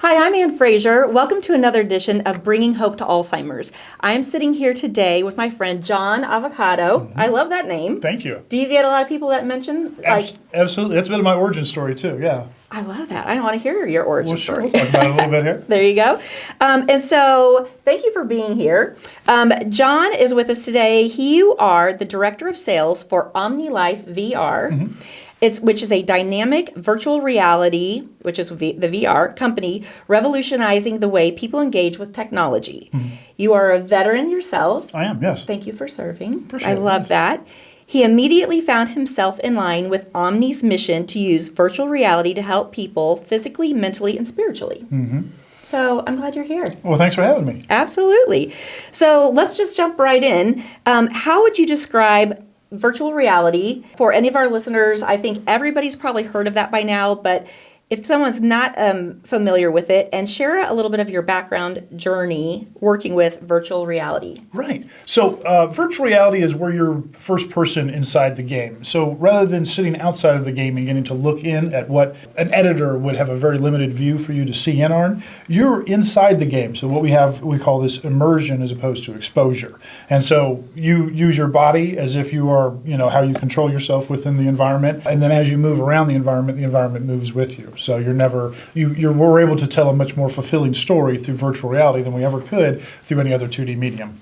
Hi, I'm Anne Fraser. Welcome to another edition of Bringing Hope to Alzheimer's. I'm sitting here today with my friend John Avocado. I love that name. Thank you. Do you get a lot of people that mention Absolutely. That's a bit of my origin story too. Yeah. I love that. I want to hear your origin Sure. story. We'll talk about it a little bit here. There you go. And so thank you for being here. John is with us today. You are the Director of Sales for Omni Life VR. Which is a dynamic virtual reality, which is the VR company, revolutionizing the way people engage with technology. You are a veteran yourself. I am, yes. Thank you for serving. Appreciate I it. love that. He immediately found himself in line with Omni's mission to use virtual reality to help people physically, mentally, and spiritually. So I'm glad you're here. Well, thanks for having me. Absolutely. So let's just jump right in. How would you describe virtual reality for any of our listeners? I think everybody's probably heard of that by now, but if someone's not familiar with it, and share a little bit of your background journey working with virtual reality. Right. So virtual reality is where you're first person inside the game. So rather than sitting outside of the game and getting to look in at what an editor would have a very limited view for you to see in on, you're inside the game. So what we call this immersion as opposed to exposure. And so you use your body as if you are, how you control yourself within the environment. And then as you move around the environment moves with you. So we're able to tell a much more fulfilling story through virtual reality than we ever could through any other 2D medium.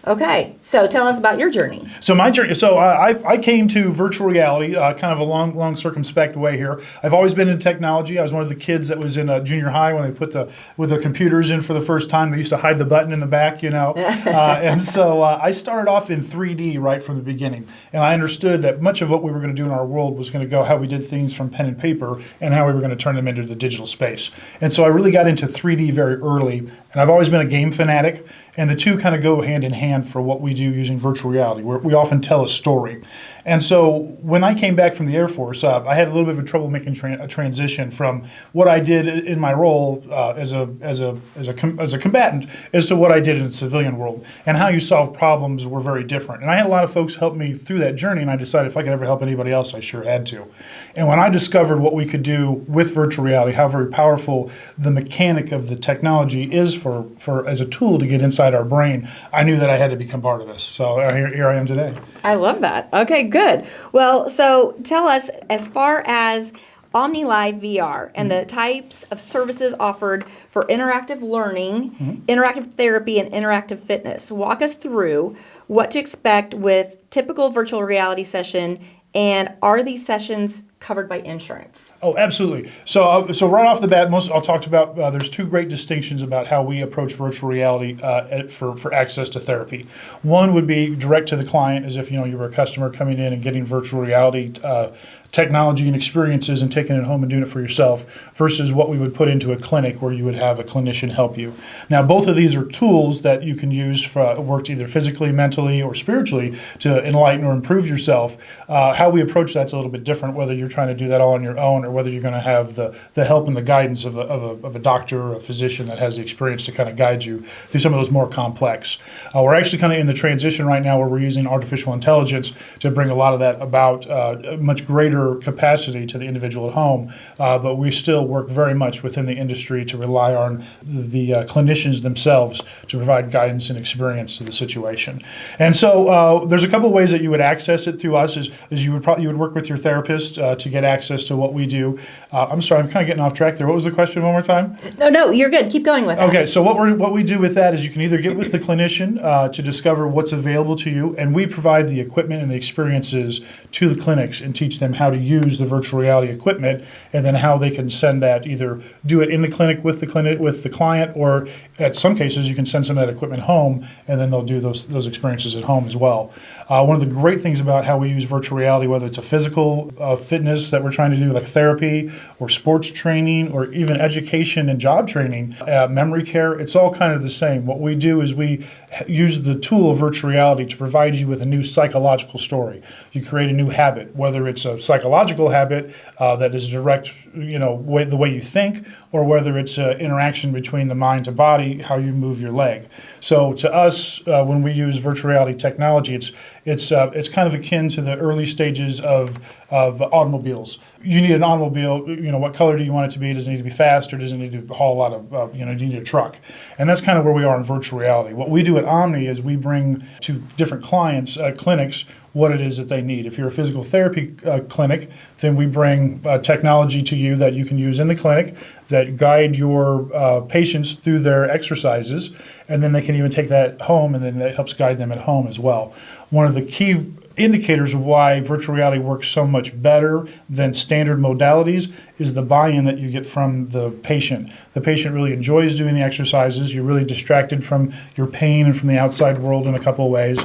Okay, so tell us about your journey. So my journey, I came to virtual reality kind of a long circumspect way here. I've always been in technology. I was one of the kids that was in junior high when they put the computers in for the first time. They used to hide the button in the back, and so I started off in 3D right from the beginning. And I understood that much of what we were going to do in our world was going to go how we did things from pen and paper and how we were going to turn them into the digital space. And so I really got into 3D very early. And I've always been a game fanatic. And the two kind of go hand in hand for what we do using virtual reality, where we often tell a story. And so when I came back from the Air Force, I had a little bit of trouble making a transition from what I did in my role as a combatant as to what I did in the civilian world. And how you solve problems were very different. And I had a lot of folks help me through that journey, and I decided if I could ever help anybody else, I sure had to. And when I discovered what we could do with virtual reality, how very powerful the mechanic of the technology is for as a tool to get inside our brain, I knew that I had to become part of this. So here I am today. I love that. Okay, good. Well, so tell us, as far as Omni Life VR and the types of services offered for interactive learning, interactive therapy, and interactive fitness. Walk us through what to expect with typical virtual reality session, and are these sessions covered by insurance? Oh, absolutely. So right off the bat, I'll talk about, there's two great distinctions about how we approach virtual reality for access to therapy. One would be direct to the client, as if you were a customer coming in and getting virtual reality technology and experiences and taking it home and doing it for yourself, versus what we would put into a clinic where you would have a clinician help you. Now, both of these are tools that you can use for work either physically, mentally, or spiritually to enlighten or improve yourself. How we approach that's a little bit different, whether you're trying to do that all on your own or whether you're going to have the help and the guidance of a doctor or a physician that has the experience to kind of guide you through some of those more complex. We're actually kind of in the transition right now where we're using artificial intelligence to bring a lot of that about much greater capacity to the individual at home, but we still work very much within the industry to rely on the clinicians themselves to provide guidance and experience to the situation. And so there's a couple of ways that you would access it through us. Is you would work with your therapist to get access to what we do. I'm sorry, I'm kind of getting off track there. What was the question one more time? No, you're good. Keep going with it. Okay, so what we do with that is you can either get with the clinician to discover what's available to you, and we provide the equipment and the experiences to the clinics and teach them how to use the virtual reality equipment, and then how they can send that, either do it in the clinic with the client, or at some cases you can send some of that equipment home, and then they'll do those experiences at home as well. One of the great things about how we use virtual reality, whether it's a physical fitness that we're trying to do, like therapy or sports training or even education and job training, memory care, it's all kind of the same. What we do is we use the tool of virtual reality to provide you with a new psychological story. You create a new habit, whether it's a psychological habit that is direct, the way you think, or whether it's an interaction between the mind to body, how you move your leg. So to us, when we use virtual reality technology, It's kind of akin to the early stages of automobiles. You need an automobile, what color do you want it to be? Does it need to be fast, or does it need to haul a lot of, do you need a truck? And that's kind of where we are in virtual reality. What we do at Omni is we bring to different clients, clinics, what it is that they need. If you're a physical therapy clinic, then we bring technology to you that you can use in the clinic that guide your patients through their exercises, and then they can even take that home, and then that helps guide them at home as well. One of the key indicators of why virtual reality works so much better than standard modalities is the buy-in that you get from the patient. The patient really enjoys doing the exercises. You're really distracted from your pain and from the outside world in a couple of ways.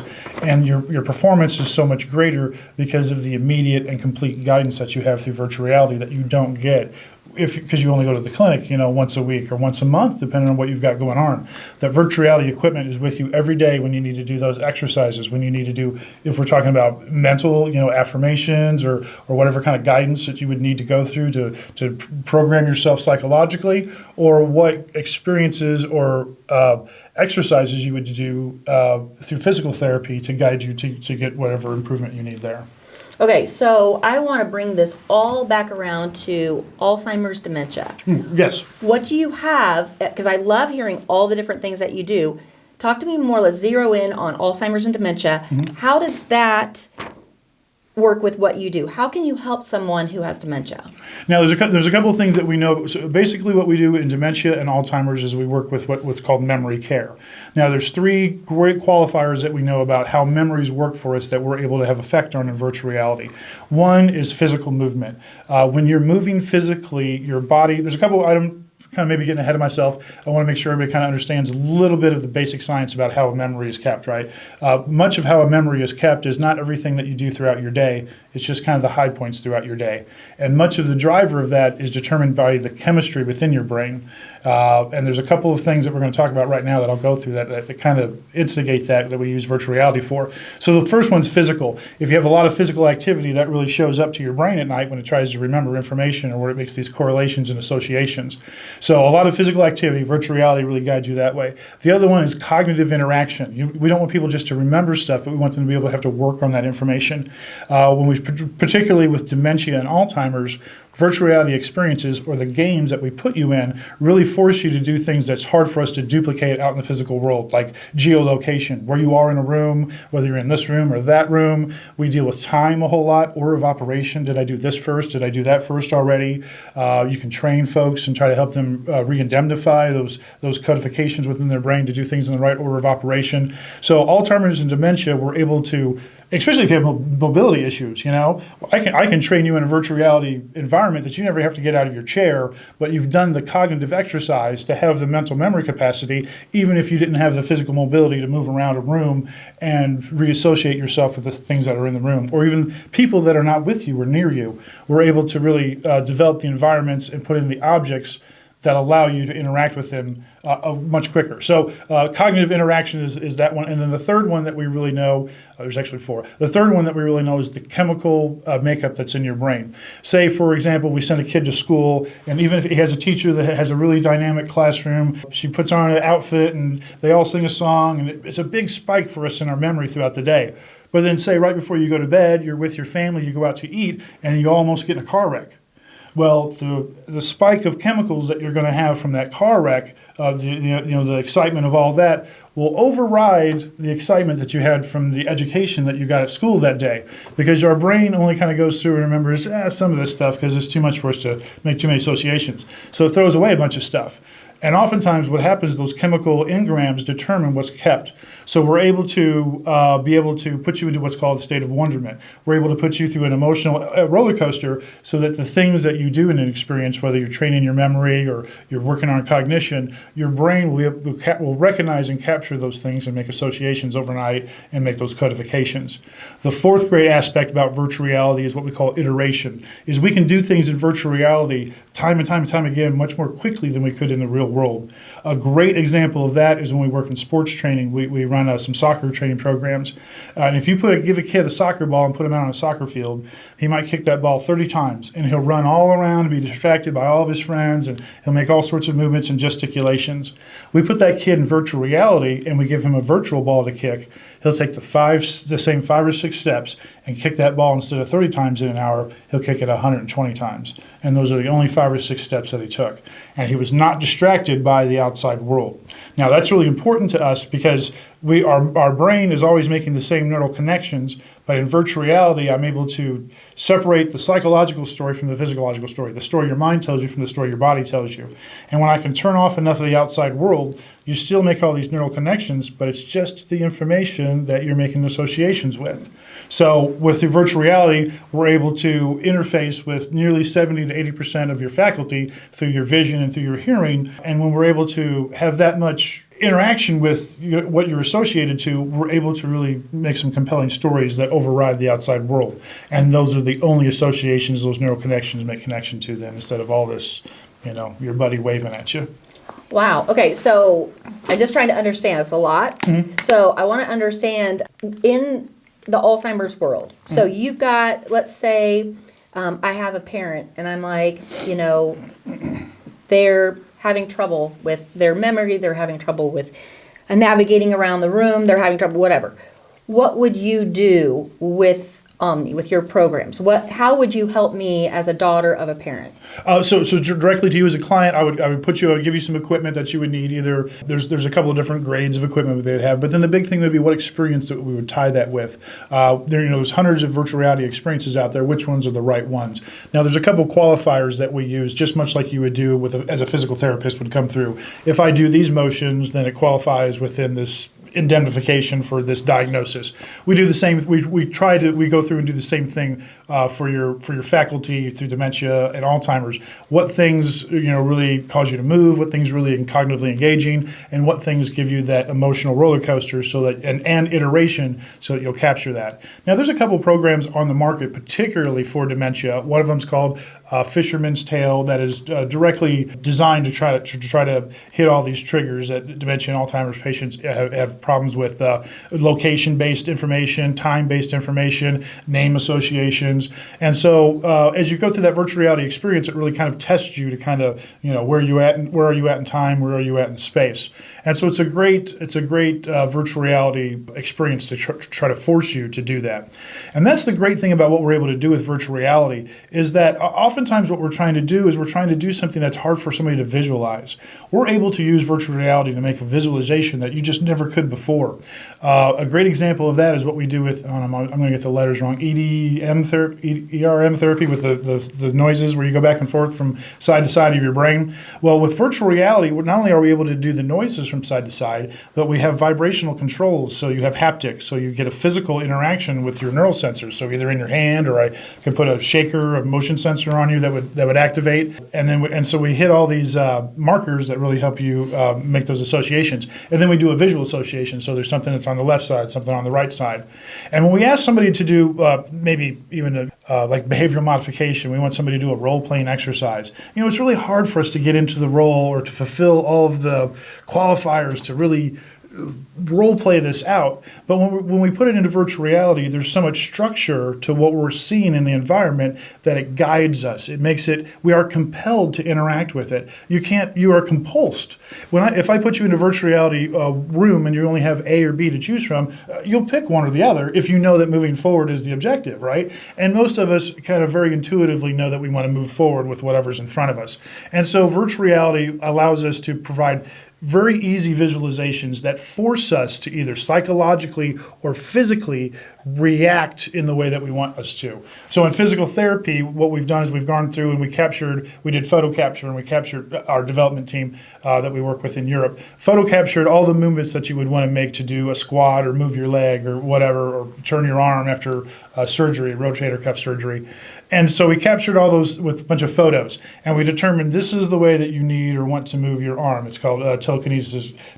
And your performance is so much greater because of the immediate and complete guidance that you have through virtual reality that you don't get because you only go to the clinic, once a week or once a month, depending on what you've got going on. That virtual reality equipment is with you every day when you need to do those exercises, when you need to do, if we're talking about mental, affirmations or whatever kind of guidance that you would need to go through to program yourself psychologically, or what experiences or exercises you would do through physical therapy to guide you to get whatever improvement you need there. Okay, so I want to bring this all back around to Alzheimer's dementia. Yes. What do you have, because I love hearing all the different things that you do. Talk to me more, let's zero in on Alzheimer's and dementia. How does that work with what you do? How can you help someone who has dementia? Now, there's a couple of things that we know. So basically what we do in dementia and Alzheimer's is we work with what's called memory care. Now, there's three great qualifiers that we know about how memories work for us that we're able to have effect on in virtual reality. One is physical movement. When you're moving physically, your body, there's a couple of items, kind of maybe getting ahead of myself. I want to make sure everybody kind of understands a little bit of the basic science about how a memory is kept, right? Much of how a memory is kept is not everything that you do throughout your day. It's just kind of the high points throughout your day. And much of the driver of that is determined by the chemistry within your brain. And there's a couple of things that we're going to talk about right now that I'll go through that kind of instigate that we use virtual reality for. So the first one's physical. If you have a lot of physical activity, that really shows up to your brain at night when it tries to remember information or where it makes these correlations and associations. So a lot of physical activity, virtual reality really guides you that way. The other one is cognitive interaction. We don't want people just to remember stuff, but we want them to be able to have to work on that information. Particularly with dementia and Alzheimer's, virtual reality experiences or the games that we put you in really force you to do things that's hard for us to duplicate out in the physical world, like geolocation, where you are in a room, whether you're in this room or that room. We deal with time a whole lot, order of operation. Did I do this first? Did I do that first already? You can train folks and try to help them re-indemnify those codifications within their brain to do things in the right order of operation. So Alzheimer's and dementia, we're able to, especially if you have mobility issues, I can train you in a virtual reality environment that you never have to get out of your chair, but you've done the cognitive exercise to have the mental memory capacity, even if you didn't have the physical mobility to move around a room and reassociate yourself with the things that are in the room, or even people that are not with you or near you. We're able to really develop the environments and put in the objects that allow you to interact with them much quicker. So cognitive interaction is that one. And then the third one that we really know, there's actually four. The third one that we really know is the chemical makeup that's in your brain. Say, for example, we send a kid to school, and even if he has a teacher that has a really dynamic classroom, she puts on an outfit and they all sing a song, and it's a big spike for us in our memory throughout the day. But then say right before you go to bed, you're with your family, you go out to eat, and you almost get in a car wreck. Well, the spike of chemicals that you're going to have from that car wreck, the excitement of all that, will override the excitement that you had from the education that you got at school that day, because our brain only kind of goes through and remembers some of this stuff because it's too much for us to make too many associations. So it throws away a bunch of stuff. And oftentimes what happens, those chemical engrams determine what's kept. So we're able to put you into what's called a state of wonderment. We're able to put you through an emotional roller coaster so that the things that you do in an experience, whether you're training your memory or you're working on cognition, your brain will recognize and capture those things and make associations overnight and make those codifications. The fourth great aspect about virtual reality is what we call iteration, is we can do things in virtual reality time and time and time again much more quickly than we could in the real real world. A great example of that is when we work in sports training. We run some soccer training programs. And if you give a kid a soccer ball and put him out on a soccer field, he might kick that ball 30 times, and he'll run all around and be distracted by all of his friends, and he'll make all sorts of movements and gesticulations. We put that kid in virtual reality, and we give him a virtual ball to kick. He'll take the same 5 or 6 steps and kick that ball instead of 30 times in an hour, he'll kick it 120 times. And those are the only 5 or 6 steps that he took. And he was not distracted by the outside world. Now, that's really important to us because our brain is always making the same neural connections, but in virtual reality, I'm able to separate the psychological story from the physiological story, the story your mind tells you from the story your body tells you. And when I can turn off enough of the outside world, you still make all these neural connections, but it's just the information that you're making associations with. So with the virtual reality, we're able to interface with nearly 70 to 80% of your faculty through your vision and through your hearing. And when we're able to have that much interaction with what you're associated to, we're able to really make some compelling stories that override the outside world. And those are the only associations those neural connections make connection to then, instead of all this, your buddy waving at you. Wow. Okay, so I'm just trying to understand. It's a lot. Mm-hmm. So I want to understand in the Alzheimer's world. Mm-hmm. So you've got, let's say, I have a parent, and I'm like, they're having trouble with their memory, they're having trouble with navigating around the room, they're having trouble, whatever. What would you do with Omni, with your programs? How would you help me as a daughter of a parent? So directly to you as a client, I would give you some equipment that you would need. Either there's a couple of different grades of equipment that they'd have, but then the big thing would be what experience that we would tie that with. There's hundreds of virtual reality experiences out there. Which ones are the right ones? Now, there's a couple of qualifiers that we use, just much like you would do as a physical therapist would come through. If I do these motions, then it qualifies within this indemnification for this diagnosis. We do the same. We go through and do the same thing for your faculty through dementia and Alzheimer's. What things really cause you to move? What things really cognitively engaging? And what things give you that emotional roller coaster? So that and iteration, so that you'll capture that. Now, there's a couple programs on the market, particularly for dementia. One of them is called Fisherman's Tale, that is directly designed to try to hit all these triggers that dementia and Alzheimer's patients have problems with: location-based information, time-based information, name associations. And so as you go through that virtual reality experience, it really kind of tests you to kind of, where are you at in time, where are you at in space. And so it's a great virtual reality experience to try to force you to do that. And that's the great thing about what we're able to do with virtual reality, is that oftentimes what we're trying to do is we're trying to do something that's hard for somebody to visualize. We're able to use virtual reality to make a visualization that you just never could before. A great example of that is what we do with, I'm going to get the letters wrong, ERM therapy, with the noises where you go back and forth from side to side of your brain. Well, with virtual reality, not only are we able to do the noises from side to side, but we have vibrational controls. So you have haptics, so you get a physical interaction with your neural sensors. So either in your hand, or I can put a shaker, a motion sensor on you that would activate, and so we hit all these markers that really help you make those associations. And then we do a visual association. So there's something that's on the left side, something on the right side. And when we ask somebody to do maybe even like behavioral modification, we want somebody to do a role-playing exercise. It's really hard for us to get into the role or to fulfill all of the qualifiers to really role play this out. But when we put it into virtual reality, there's so much structure to what we're seeing in the environment that it guides us. It makes it, we are compelled to interact with it. You are compulsed. If I put you in a virtual reality room and you only have A or B to choose from, you'll pick one or the other if you know that moving forward is the objective, right? And most of us kind of very intuitively know that we want to move forward with whatever's in front of us. And so virtual reality allows us to provide very easy visualizations that force us to either psychologically or physically react in the way that we want us to. So in physical therapy, what we've done is we've gone through and we did photo capture, and we captured our development team that we work with in Europe. Photo captured all the movements that you would want to make to do a squat or move your leg or whatever, or turn your arm after surgery, rotator cuff surgery. And so we captured all those with a bunch of photos, and we determined this is the way that you need or want to move your arm. It's called telekinetic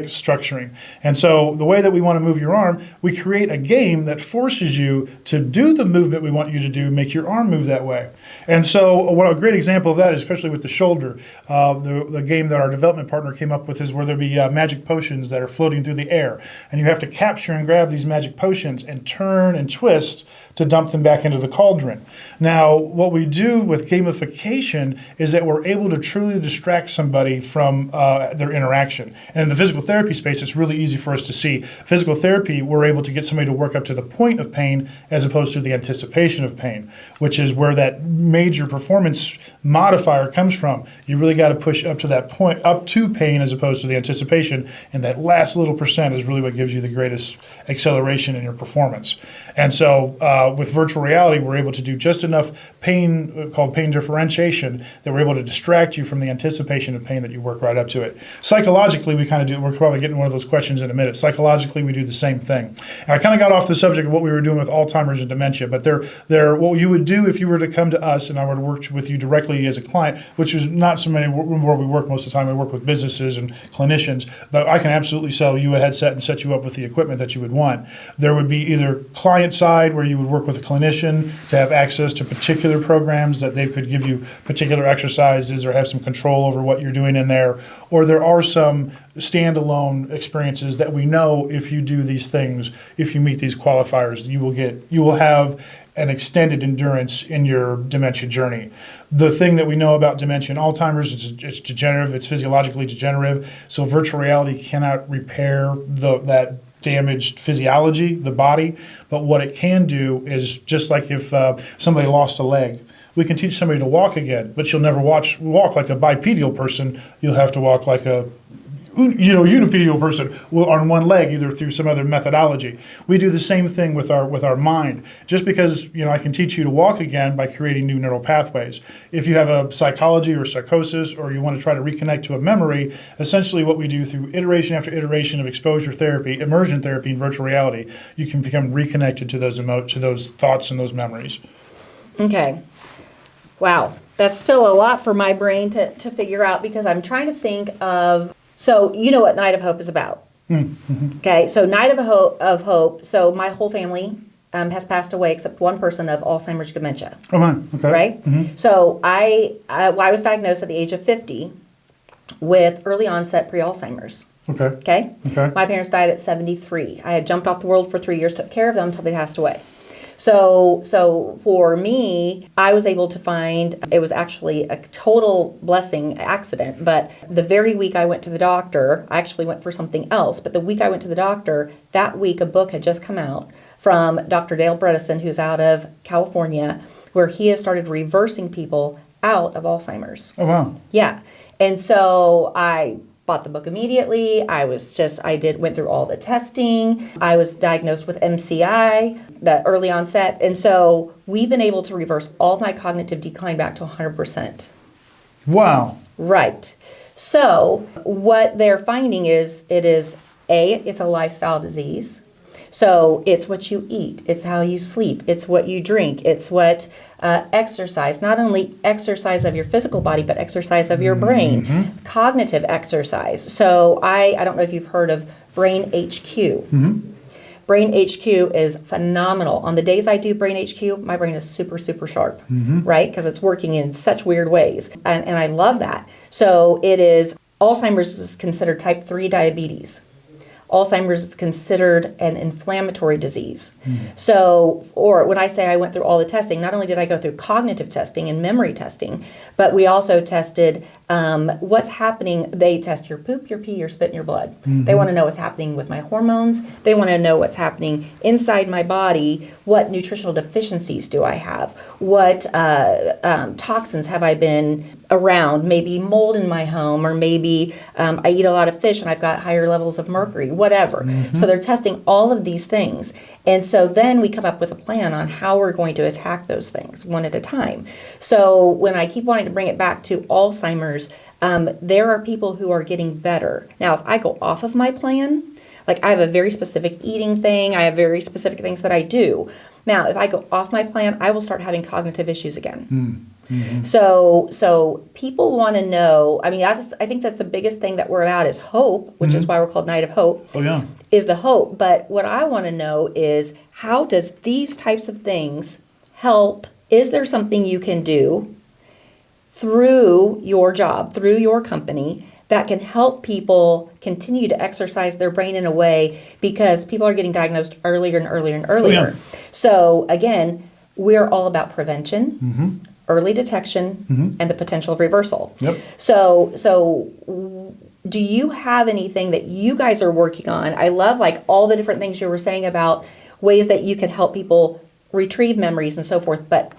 structuring. And so the way that we want to move your arm, we create a game that forces you to do the movement we want you to do, make your arm move that way. And so a great example of that, especially with the shoulder, the game that our development partner came up with is where there'll be magic potions that are floating through the air. And you have to capture and grab these magic potions and turn and twist to dump them back into the cauldron. Now, what we do with gamification is that we're able to truly distract somebody from their interaction. And in the physical therapy space, it's really easy for us to see. Physical therapy, we're able to get somebody to work up to the point of pain as opposed to the anticipation of pain, which is where that major performance modifier comes from. You really got to push up to that point, up to pain as opposed to the anticipation. And that last little percent is really what gives you the greatest acceleration in your performance. And so with virtual reality, we're able to do just enough pain, called pain differentiation, that we're able to distract you from the anticipation of pain that you work right up to it. Psychologically, we kind of do, we're probably getting one of those questions in a minute. Psychologically, we do the same thing. And I kind of got off the subject of what we were doing with Alzheimer's and dementia, but they're what you would do if you were to come to us and I were to work with you directly as a client, which is not so many where we work most of the time. We work with businesses and clinicians, but I can absolutely sell you a headset and set you up with the equipment that you would want. There would be either client side where you would work with a clinician to have access to particular programs that they could give you particular exercises or have some control over what you're doing in there, or there are some standalone experiences that we know if you do these things, if you meet these qualifiers, you will have an extended endurance in your dementia journey. The thing that we know about dementia and Alzheimer's, it's degenerative, it's physiologically degenerative, so virtual reality cannot repair that damaged physiology, the body, but what it can do is just like if somebody lost a leg, we can teach somebody to walk again, but you'll never walk like a bipedal person. You'll have to walk like a unipedal person on one leg, either through some other methodology. We do the same thing with our mind. Just because I can teach you to walk again by creating new neural pathways. If you have a psychology or psychosis, or you want to try to reconnect to a memory, essentially what we do through iteration after iteration of exposure therapy, immersion therapy, and virtual reality, you can become reconnected to those thoughts and those memories. Okay. Wow, that's still a lot for my brain to figure out, because I'm trying to think of. So you know what Night of Hope is about. Mm-hmm. Okay, so Night of Hope, so my whole family has passed away except one person of Alzheimer's dementia. Oh, man, okay. Right? Mm-hmm. So I was diagnosed at the age of 50 with early onset pre-Alzheimer's. Okay? My parents died at 73. I had jumped off the world for 3 years, took care of them until they passed away. So for me, I was able to find, it was actually a total blessing accident, but the very week I went to the doctor, I actually went for something else, but the week I went to the doctor, that week a book had just come out from Dr. Dale Bredesen, who's out of California, where he has started reversing people out of Alzheimer's. Oh, wow. Yeah. And so I bought the book immediately. Went through all the testing. I was diagnosed with MCI, the early onset. And so we've been able to reverse all my cognitive decline back to 100%. Wow. Right. So what they're finding is it's a lifestyle disease. So it's what you eat, it's how you sleep, it's what you drink, it's what exercise, not only exercise of your physical body, but exercise of your brain, mm-hmm. cognitive exercise. So I don't know if you've heard of Brain HQ. Mm-hmm. Brain HQ is phenomenal. On the days I do Brain HQ, my brain is super, super sharp, mm-hmm. right? Because it's working in such weird ways. And I love that. So Alzheimer's is considered type 3 diabetes. Alzheimer's is considered an inflammatory disease. So, or when I say I went through all the testing, not only did I go through cognitive testing and memory testing, but we also tested what's happening. They test your poop, your pee, your spit, and your blood. Mm-hmm. They want to know what's happening with my hormones. They want to know what's happening inside my body. What nutritional deficiencies do I have? What toxins have I been around? Maybe mold in my home, or maybe I eat a lot of fish and I've got higher levels of mercury, whatever. Mm-hmm. So they're testing all of these things. And so then we come up with a plan on how we're going to attack those things one at a time. So when I keep wanting to bring it back to Alzheimer's, there are people who are getting better. Now, if I go off of my plan, like I have a very specific eating thing, I have very specific things that I do. Now, if I go off my plan, I will start having cognitive issues again. So people want to know, I mean, I think that's the biggest thing that we're about is hope, which is why we're called Night of Hope. Oh, yeah. Is the hope. But what I want to know is, how does these types of things help? Is there something you can do through your job, through your company, that can help people continue to exercise their brain in a way, because people are getting diagnosed earlier and earlier and earlier. Oh, yeah. So again, we're all about prevention, early detection, and the potential of reversal. Yep. So do you have anything that you guys are working on? I love like all the different things you were saying about ways that you can help people retrieve memories and so forth. But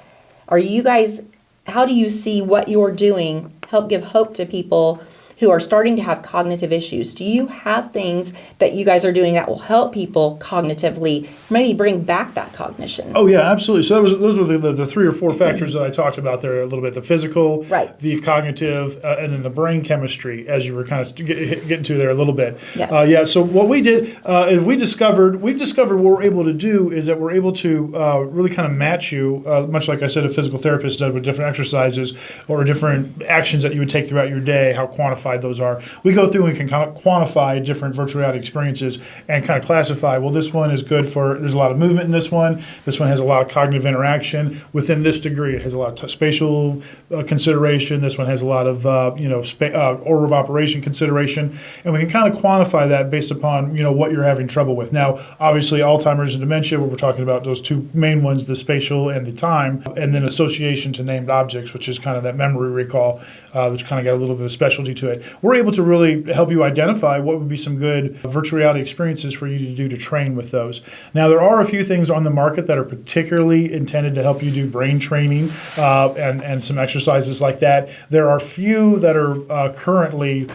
are you guys, how do you see what you're doing help give hope to people who are starting to have cognitive issues? Do you have things that you guys are doing that will help people cognitively, maybe bring back that cognition? Oh, yeah, absolutely. So those were the 3 or 4 factors that I talked about there a little bit: the physical, Right. the cognitive, and then the brain chemistry, as you were kind of getting to there a little bit. Yeah. So what we did is we've discovered what we're able to do is that we're able to really kind of match you, much like I said, a physical therapist does with different exercises or different actions that you would take throughout your day, how quantified those are. We go through and can kind of quantify different virtual reality experiences and kind of classify, well, this one is good for, there's a lot of movement in this one has a lot of cognitive interaction within this degree, it has a lot of spatial consideration, this one has a lot of order of operation consideration, and we can kind of quantify that based upon what you're having trouble with. Now, obviously, Alzheimer's and dementia, where we're talking about those 2 main ones, the spatial and the time, and then association to named objects, which is kind of that memory recall, which kind of got a little bit of specialty to it. We're able to really help you identify what would be some good virtual reality experiences for you to do to train with those. Now, there are a few things on the market that are particularly intended to help you do brain training and some exercises like that. There are few that are currently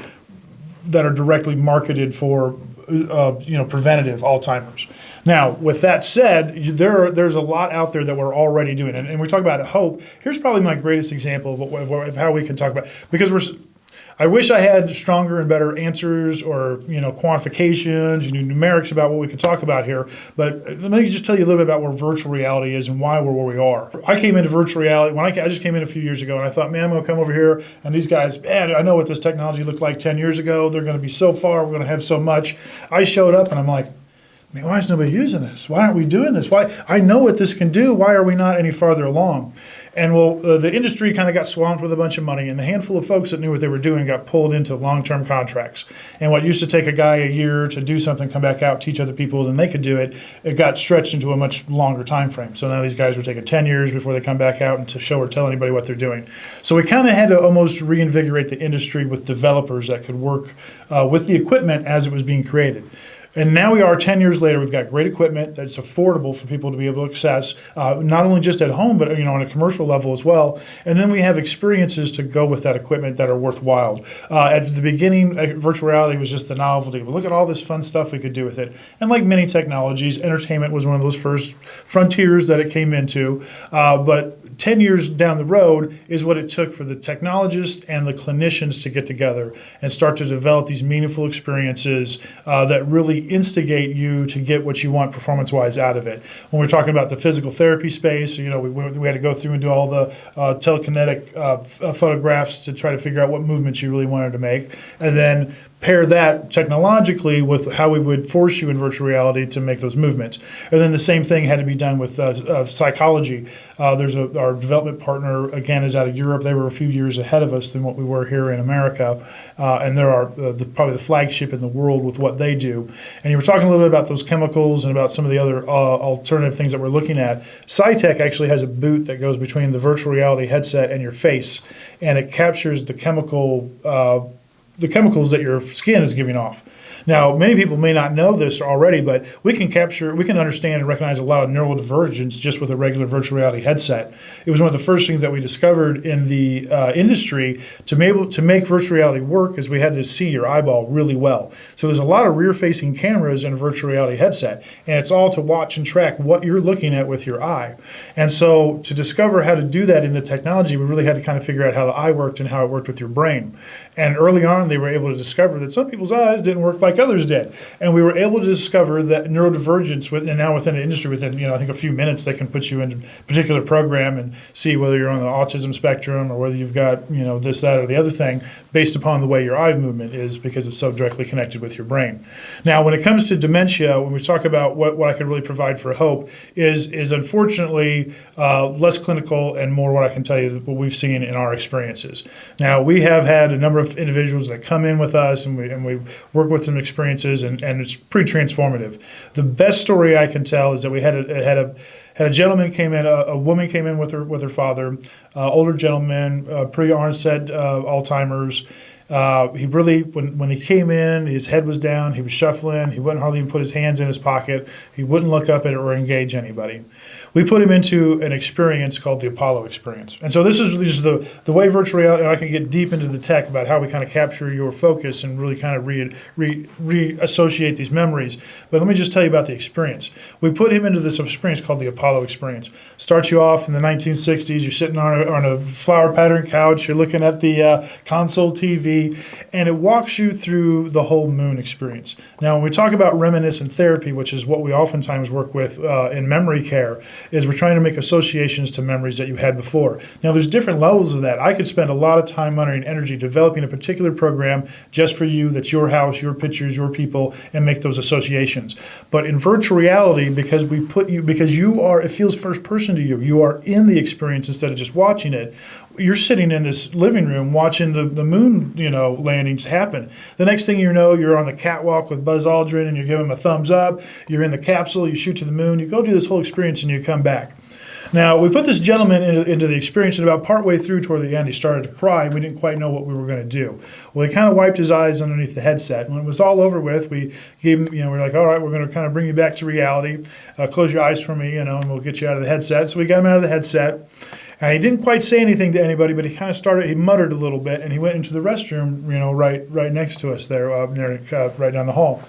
that are directly marketed for preventative Alzheimer's. Now, with that said, there's a lot out there that we're already doing, and we talk about hope. Here's probably my greatest example of how we can talk about, because I wish I had stronger and better answers or quantifications, numerics about what we could talk about here. But let me just tell you a little bit about where virtual reality is and why we're where we are. I came into virtual reality I just came in a few years ago, and I thought, man, I'm going to come over here, and these guys, man, I know what this technology looked like 10 years ago. They're going to be so far. We're going to have so much. I showed up, and I'm like, man, why is nobody using this? Why aren't we doing this? Why? I know what this can do. Why are we not any farther along? And the industry kind of got swamped with a bunch of money, and the handful of folks that knew what they were doing got pulled into long-term contracts. And what used to take a guy a year to do something, come back out, teach other people, then they could do it, it got stretched into a much longer time frame. So now these guys were taking 10 years before they come back out and to show or tell anybody what they're doing. So we kind of had to almost reinvigorate the industry with developers that could work with the equipment as it was being created. And now we are 10 years later. We've got great equipment that's affordable for people to be able to access, not only just at home, but on a commercial level as well. And then we have experiences to go with that equipment that are worthwhile. At the beginning, virtual reality was just the novelty. But look at all this fun stuff we could do with it. And like many technologies, entertainment was one of those first frontiers that it came into. But 10 years down the road is what it took for the technologists and the clinicians to get together and start to develop these meaningful experiences that really instigate you to get what you want performance-wise out of it. When we're talking about the physical therapy space, we had to go through and do all the telekinetic photographs to try to figure out what movements you really wanted to make, and then pair that technologically with how we would force you in virtual reality to make those movements. And then the same thing had to be done with psychology. There's our development partner, again, is out of Europe. They were a few years ahead of us than what we were here in America. And they're probably the flagship in the world with what they do. And you were talking a little bit about those chemicals and about some of the other alternative things that we're looking at. SciTech actually has a boot that goes between the virtual reality headset and your face, and it captures the chemicals that your skin is giving off. Now, many people may not know this already, but we can understand and recognize a lot of neural divergence just with a regular virtual reality headset. It was one of the first things that we discovered in the industry to be able to make virtual reality work is we had to see your eyeball really well. So there's a lot of rear-facing cameras in a virtual reality headset, and it's all to watch and track what you're looking at with your eye. And so to discover how to do that in the technology, we really had to kind of figure out how the eye worked and how it worked with your brain. And early on on, they were able to discover that some people's eyes didn't work like others did. And we were able to discover that neurodivergence, and now within the industry, within, I think a few minutes, they can put you in a particular program and see whether you're on the autism spectrum or whether you've got, this, that, or the other thing, based upon the way your eye movement is, because it's so directly connected with your brain. Now, when it comes to dementia, when we talk about what I can really provide for hope, is unfortunately less clinical and more what I can tell you what we've seen in our experiences. Now, we have had a number of individuals that come in with us, and we work with them experiences, and it's pretty transformative. The best story I can tell is that we had a gentleman came in, a woman came in with her father, older gentleman, pre-onset Alzheimer's. He really, when he came in, his head was down, he was shuffling, he wouldn't hardly even put his hands in his pocket, he wouldn't look up at it or engage anybody. We put him into an experience called the Apollo experience. And so this is the way virtual reality, and I can get deep into the tech about how we kind of capture your focus and really kind of reassociate these memories. But let me just tell you about the experience. We put him into this experience called the Apollo experience. Starts you off in the 1960s, you're sitting on a flower pattern couch, you're looking at the console TV, and it walks you through the whole moon experience. Now, when we talk about reminiscent therapy, which is what we oftentimes work with in memory care, is we're trying to make associations to memories that you had before. Now, there's different levels of that. I could spend a lot of time, money, and energy developing a particular program just for you, that's your house, your pictures, your people, and make those associations. But in virtual reality, because it feels first person to you, you are in the experience instead of just watching it. You're sitting in this living room watching the moon, landings happen. The next thing you know, you're on the catwalk with Buzz Aldrin and you're giving him a thumbs up. You're in the capsule, you shoot to the moon, you go do this whole experience and you come back. Now, we put this gentleman into the experience, and about partway through toward the end, he started to cry, and we didn't quite know what we were going to do. Well, he kind of wiped his eyes underneath the headset. When it was all over with, we gave him, we're like, all right, we're going to kind of bring you back to reality. Close your eyes for me, and we'll get you out of the headset. So we got him out of the headset. And he didn't quite say anything to anybody, but he muttered a little bit, and he went into the restroom, right next to us there, right down the hall.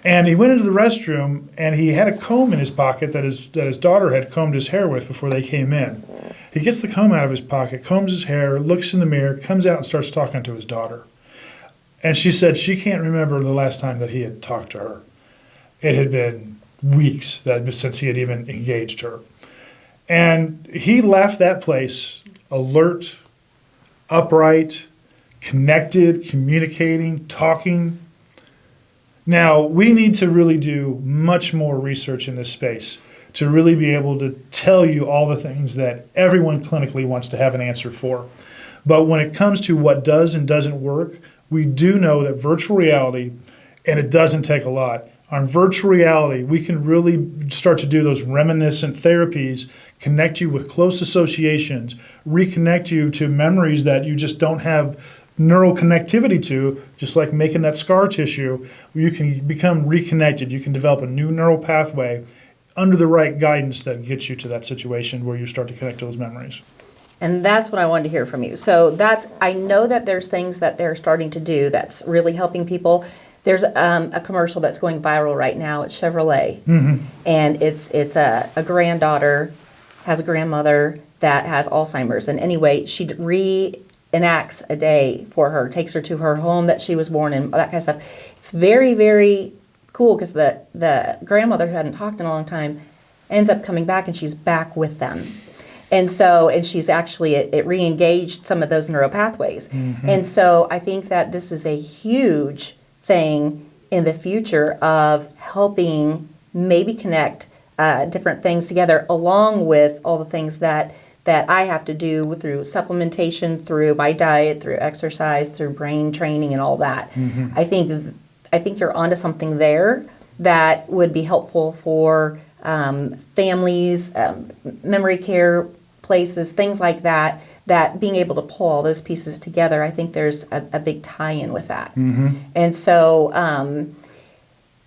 And he went into the restroom, and he had a comb in his pocket that his daughter had combed his hair with before they came in. He gets the comb out of his pocket, combs his hair, looks in the mirror, comes out and starts talking to his daughter. And she said she can't remember the last time that he had talked to her. It had been weeks since he had even engaged her. And he left that place alert, upright, connected, communicating, talking. Now, we need to really do much more research in this space to really be able to tell you all the things that everyone clinically wants to have an answer for. But when it comes to what does and doesn't work, we do know that virtual reality, and it doesn't take a lot, on virtual reality, we can really start to do those reminiscent therapies, connect you with close associations, reconnect you to memories that you just don't have neural connectivity to, just like making that scar tissue. You can become reconnected. You can develop a new neural pathway under the right guidance that gets you to that situation where you start to connect to those memories. And that's what I wanted to hear from you. So I know that there's things that they're starting to do that's really helping people. There's a commercial that's going viral right now. It's Chevrolet. Mm-hmm. And it's a granddaughter, has a grandmother that has Alzheimer's. And anyway, she reenacts a day for her, takes her to her home that she was born in, that kind of stuff. It's very, very cool because the grandmother who hadn't talked in a long time ends up coming back, and she's back with them. And she's actually, it re-engaged some of those neural pathways. Mm-hmm. And so I think that this is a huge thing in the future of helping maybe connect different things together, along with all the things that I have to do through supplementation, through my diet, through exercise, through brain training and all that. Mm-hmm. I think you're onto something there that would be helpful for families, memory care places, things like that, that being able to pull all those pieces together, I think there's a big tie-in with that. Mm-hmm. And so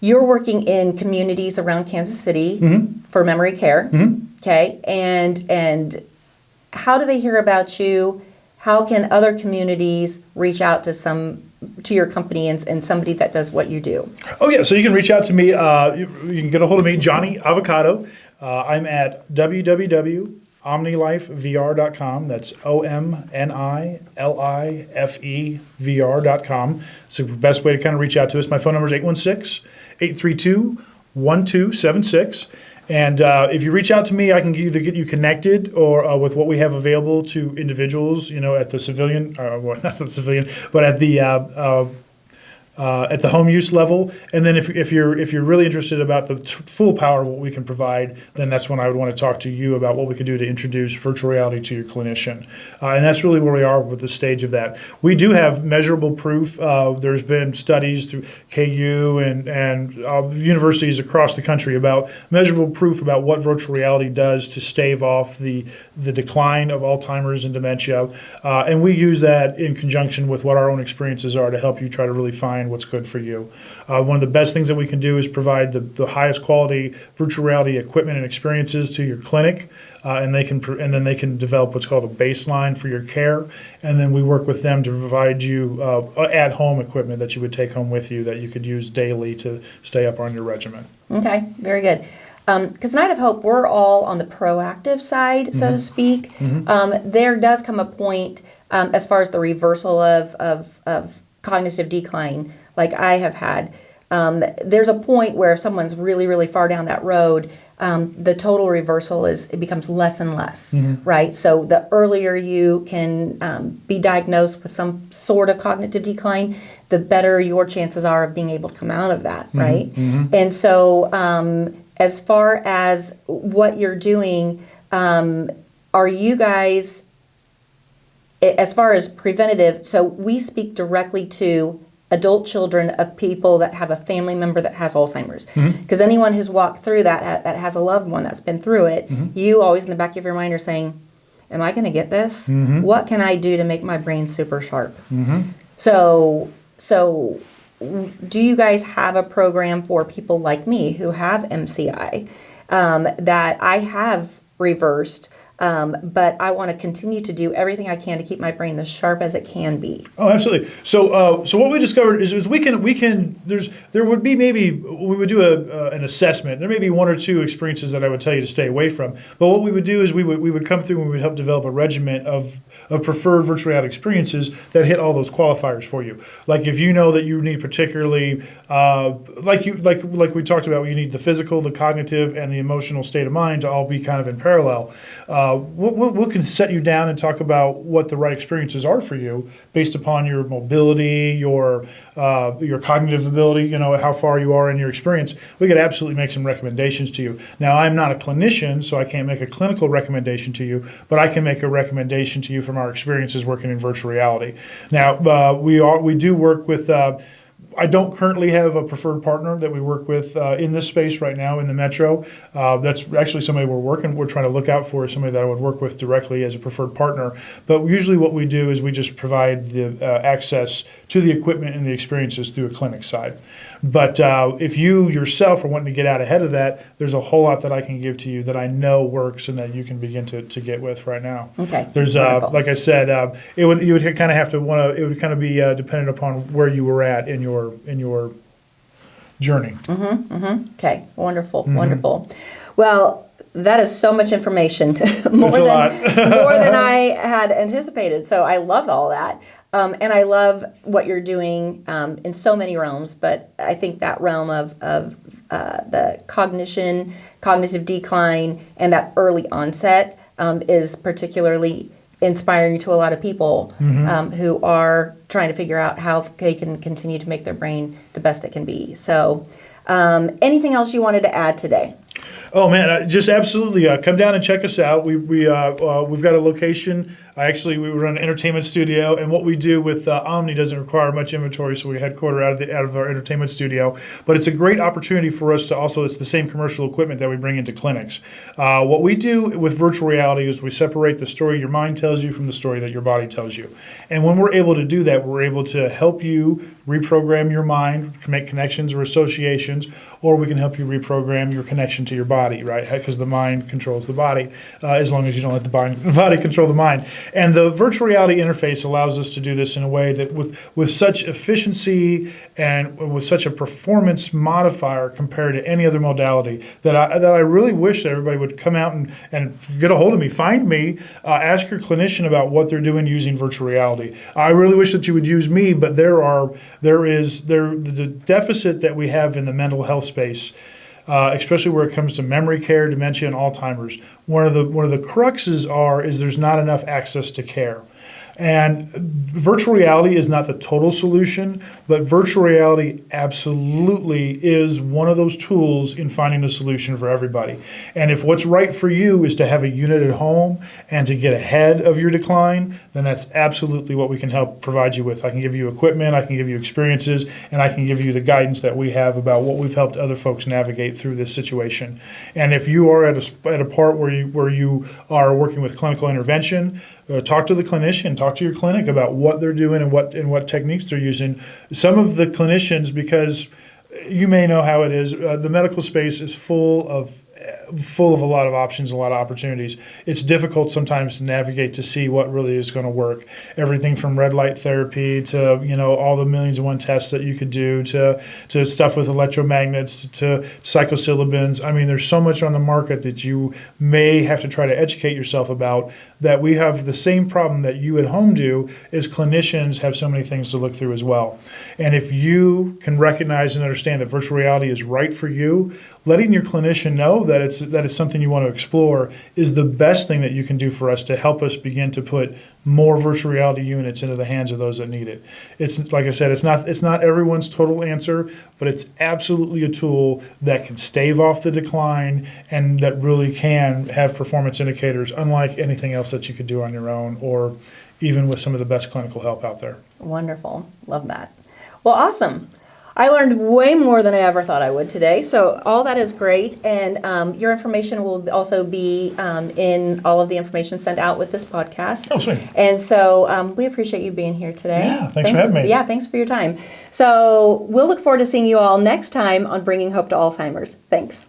you're working in communities around Kansas City mm-hmm. for memory care, mm-hmm. okay? And how do they hear about you? How can other communities reach out to your company and somebody that does what you do? Oh, yeah. So you can reach out to me. You can get a hold of me, Johnny Avocado. I'm at www.omni-life.com. omnilifevr.com. That's OMNILIFE-VR.com. So the best way to kind of reach out to us. My phone number is 816-832-1276. And if you reach out to me, I can either get you connected or with what we have available to individuals, at the civilian, well, not the civilian, but at the home use level. And then if you're really interested about the full power of what we can provide, then that's when I would want to talk to you about what we can do to introduce virtual reality to your clinician. And that's really where we are with the stage of that. We do have measurable proof. There's been studies through KU and universities across the country about measurable proof about what virtual reality does to stave off the decline of Alzheimer's and dementia. And we use that in conjunction with what our own experiences are to help you try to really find what's good for you. One of the best things that we can do is provide the highest quality virtual reality equipment and experiences to your clinic, and then they can develop what's called a baseline for your care, and then we work with them to provide you at-home equipment that you would take home with you that you could use daily to stay up on your regimen. Okay, very good. Because Night of Hope, we're all on the proactive side, so to speak. There does come a point as far as the reversal of cognitive decline, like I have had. There's a point where if someone's really, really far down that road, the total reversal it becomes less and less, right? So the earlier you can be diagnosed with some sort of cognitive decline, the better your chances are of being able to come out of that, right? And so as far as what you're doing, are you guys, as far as preventative, so we speak directly to adult children of people that have a family member that has Alzheimer's. Because anyone who's walked through that has a loved one that's been through it, you always in the back of your mind are saying, am I going to get this? What can I do to make my brain super sharp? So do you guys have a program for people like me who have MCI that I have reversed, but I want to continue to do everything I can to keep my brain as sharp as it can be? Oh, absolutely. So what we discovered is we would do an assessment. There may be one or two experiences that I would tell you to stay away from. But what we would do is we would come through and we would help develop a regimen of preferred virtual reality experiences that hit all those qualifiers for you. Like if you know that you need particularly, like we talked about, you need the physical, the cognitive, and the emotional state of mind to all be kind of in parallel. We can set you down and talk about what the right experiences are for you based upon your mobility, your cognitive ability, how far you are in your experience. We could absolutely make some recommendations to you. Now, I'm not a clinician, so I can't make a clinical recommendation to you, but I can make a recommendation to you from our experiences working in virtual reality. Now, we do work with I don't currently have a preferred partner that we work with in this space right now in the metro. That's actually somebody we're trying to look out for, is somebody that I would work with directly as a preferred partner. But usually what we do is we just provide the access to the equipment and the experiences through a clinic side. But if you yourself are wanting to get out ahead of that, there's a whole lot that I can give to you that I know works and that you can begin to get with right now. Okay. There's like I said, you would kind of have to want to. It would kind of be dependent upon where you were at in your journey. Okay. Wonderful. Wonderful. Well, that is so much information, more than I had anticipated. So I love all that. And I love what you're doing in so many realms, but I think that realm of the cognitive decline, and that early onset is particularly inspiring to a lot of people who are trying to figure out how they can continue to make their brain the best it can be. So anything else you wanted to add today? Oh man, just absolutely come down and check us out. We've got a location. We run an entertainment studio, and what we do with Omni doesn't require much inventory, so we headquarter out of our entertainment studio. But it's a great opportunity for us to also, it's the same commercial equipment that we bring into clinics. What we do with virtual reality is we separate the story your mind tells you from the story that your body tells you. And when we're able to do that, we're able to help you reprogram your mind, make connections or associations, or we can help you reprogram your connection to your body, right? Because the mind controls the body, as long as you don't let the body control the mind. And the virtual reality interface allows us to do this in a way that with such efficiency and with such a performance modifier compared to any other modality that I really wish that everybody would come out and get a hold of me, find me, ask your clinician about what they're doing using virtual reality. I really wish that you would use me, but the deficit that we have in the mental health space, especially where it comes to memory care, dementia, and Alzheimer's. One of the cruxes is there's not enough access to care. And virtual reality is not the total solution, but virtual reality absolutely is one of those tools in finding a solution for everybody. And if what's right for you is to have a unit at home and to get ahead of your decline, then that's absolutely what we can help provide you with. I can give you equipment, I can give you experiences, and I can give you the guidance that we have about what we've helped other folks navigate through this situation. And if you are at a part where you are working with clinical intervention, talk to the clinician, talk to your clinic about what they're doing and what techniques they're using. Some of the clinicians, because you may know how it is, the medical space is full of a lot of options, a lot of opportunities. It's difficult sometimes to navigate to see what really is going to work. Everything from red light therapy to all the millions and one tests that you could do to stuff with electromagnets to psilocybins. I mean, there's so much on the market that you may have to try to educate yourself about. That we have the same problem that you at home do, is clinicians have so many things to look through as well. And if you can recognize and understand that virtual reality is right for you, letting your clinician know that it's something you want to explore is the best thing that you can do for us to help us begin to put more virtual reality units into the hands of those that need it. It's like I said, it's not everyone's total answer, but it's absolutely a tool that can stave off the decline and that really can have performance indicators unlike anything else that you could do on your own or even with some of the best clinical help out there. Wonderful. Love that. Well, awesome. I learned way more than I ever thought I would today. So all that is great. And your information will also be in all of the information sent out with this podcast. Oh, sweet. And so we appreciate you being here today. Yeah, thanks for having me. Yeah, thanks for your time. So we'll look forward to seeing you all next time on Bringing Hope to Alzheimer's. Thanks.